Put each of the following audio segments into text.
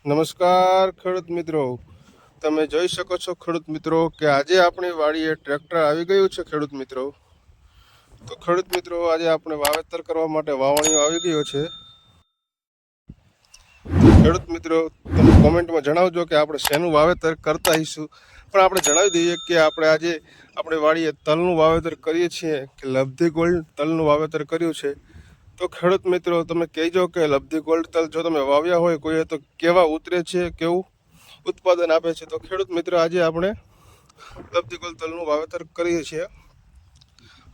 નમસ્કાર ખેડૂત મિત્રો, તમે જોઈ શકો છો ખેડૂત મિત્રો કે આજે આપણી વાડીએ ટ્રેક્ટર આવી ગયું છે. ખેડૂત મિત્રો, તો ખેડૂત મિત્રો આજે આપણે વાવેતર કરવા માટે વાવણીઓ આવી ગયો છે. ખેડૂત મિત્રો, તમે કોમેન્ટમાં જણાવજો કે આપણે શેનું વાવેતર કરતા હઈશું. પણ આપણે જણાવી દઈએ કે આપણે આજે આપણી વાડીએ તલનું વાવેતર કરીએ છીએ કે લબ્ધી ગોલ્ડ તલનું વાવેતર કર્યું છે. તો ખેડૂત મિત્રો, તમે કહેજો કે લબ્ધી ગોલ્ડ તલ જો તમે વાવ્યા હોય કોઈએ તો કેવા ઉતરે છે, કેવું ઉત્પાદન આપે છે. તો ખેડૂત મિત્રો, આજે આપણે લબ્ધી ગોલ્ડ તલનું વાવેતર કરીએ છીએ.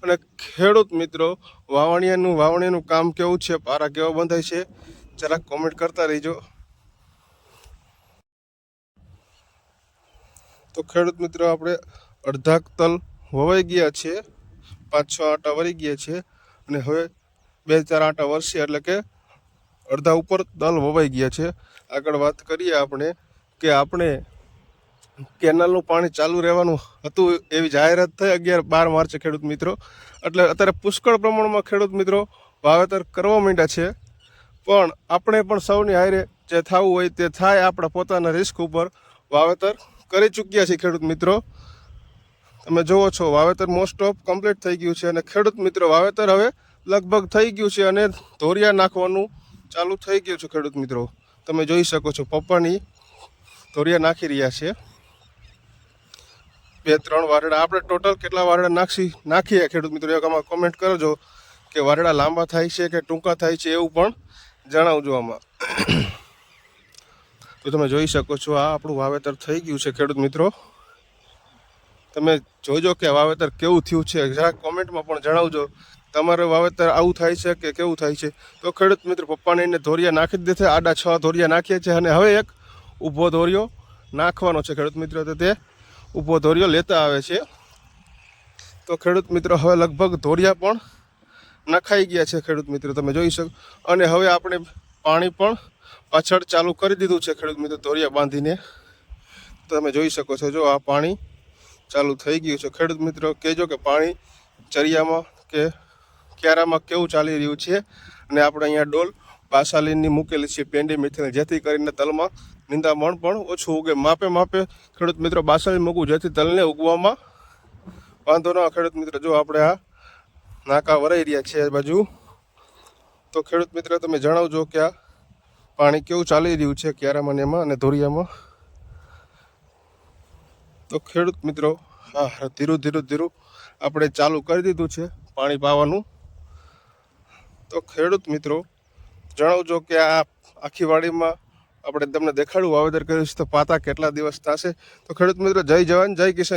અને ખેડૂત મિત્રો, વાવણીનું કામ કેવું છે, પારા કેવા બંધાય છે, જરાક કોમેન્ટ કરતા રહીજો. તો ખેડૂત મિત્રો, આપણે અડધા તલ વવાઈ ગયા છે, 5-6 આંટા વળી ગયા છે અને હવે 2-4 આંટા વરસે એટલે કે અડધા ઉપર તલ વવાઈ ગયા છે. આગળ વાત કરીએ આપણે કે આપણે કેનાલનું પાણી ચાલુ રહેવાનું હતું એવી જાહેરાત થઈ 11-12 માર્ચે ખેડૂત મિત્રો. એટલે અત્યારે પુષ્કળ પ્રમાણમાં ખેડૂત મિત્રો વાવેતર કરવા માંડ્યા છે. પણ આપણે પણ સૌની હારે જે થવું હોય તે થાય, આપણા પોતાના રિસ્ક ઉપર વાવેતર કરી ચૂક્યા છીએ. ખેડૂત મિત્રો, તમે જુઓ છો વાવેતર મોસ્ટ ઓફ કમ્પ્લીટ થઈ ગયું છે અને ખેડૂત મિત્રો વાવેતર હવે લગભગ થઈ ગયું છે અને ધોરિયા નાખવાનું ચાલુ થઈ ગયું છે. ખેડૂત મિત્રો, તમે જોઈ શકો છો પપ્પાની ધોરિયા નાખી રહ્યા છે. 2-3 વારડા આપણે ટોટલ કેટલા વારડા નાખીએ ખેડૂત મિત્રો, એક આમાં કોમેન્ટ કરજો કે વારડા લાંબા થાય છે કે ટૂંકા થાય છે, એવું પણ જણાવજો આમાં. તો તમે જોઈ શકો છો આ આપણું વાવેતર થઈ ગયું છે. ખેડૂત મિત્રો, તમે જોજો કે વાવેતર કેવું થયું છે, જરાક કોમેન્ટમાં પણ જણાવજો તમારે વાવેતર આવું થાય છે કે કેવું થાય છે. તો ખેડૂત મિત્રો, પપ્પાને એને ધોરિયા નાખી જ દેશે. આડા 6 ધોરિયા નાખ્યા છે અને હવે એક ઊભો ધોરિયો નાખવાનો છે. ખેડૂત મિત્રો, તો તે ઊભો ધોરિયો લેતા આવે છે. તો ખેડૂત મિત્રો, હવે લગભગ ધોરિયા પણ નખાઈ ગયા છે. ખેડૂત મિત્રો, તમે જોઈ શકો. અને હવે આપણે પાણી પણ પાછળ ચાલુ કરી દીધું છે. ખેડૂત મિત્રો, ધોરિયા બાંધીને તમે જોઈ શકો છો. જો આ પાણી ચાલુ થઈ ગયું છે. ખેડૂત મિત્રો, કહેજો કે પાણી ચરિયામાં કે ક્યારામાં કેવું ચાલી રહ્યું છે. અને આપણે અહીંયા ડોલ બાસાલીનની મૂકેલી છે, પેન્ડી મિથેલ, જેથી કરીને તલમાં નિંદામણ પણ ઓછું ઉગે. માપે ખેડૂત મિત્રો બાસાલીન મૂકવું, જેથી તલને ઉગવામાં વાંધો ન. ખેડૂત મિત્રો, જો આપણે આ નાકા વરાઈ રહ્યા છે આ બાજુ. તો ખેડૂત મિત્રો, તમે જણાવજો કે આ પાણી કેવું ચાલી રહ્યું છે ક્યારામાં એમાં અને ધોરિયામાં. તો ખેડૂત મિત્રો, હા, ધીરું આપણે ચાલુ કરી દીધું છે પાણી પાવાનું. તો ખેડૂત મિત્રો, જણાવજો કે આ આખી વાડીમાં આપણે તમને દેખાડું વાવેતર કર્યું છે તો પાતા કેટલા દિવસ થશે. તો ખેડૂત મિત્રો, જય જવાન જય કિસાન.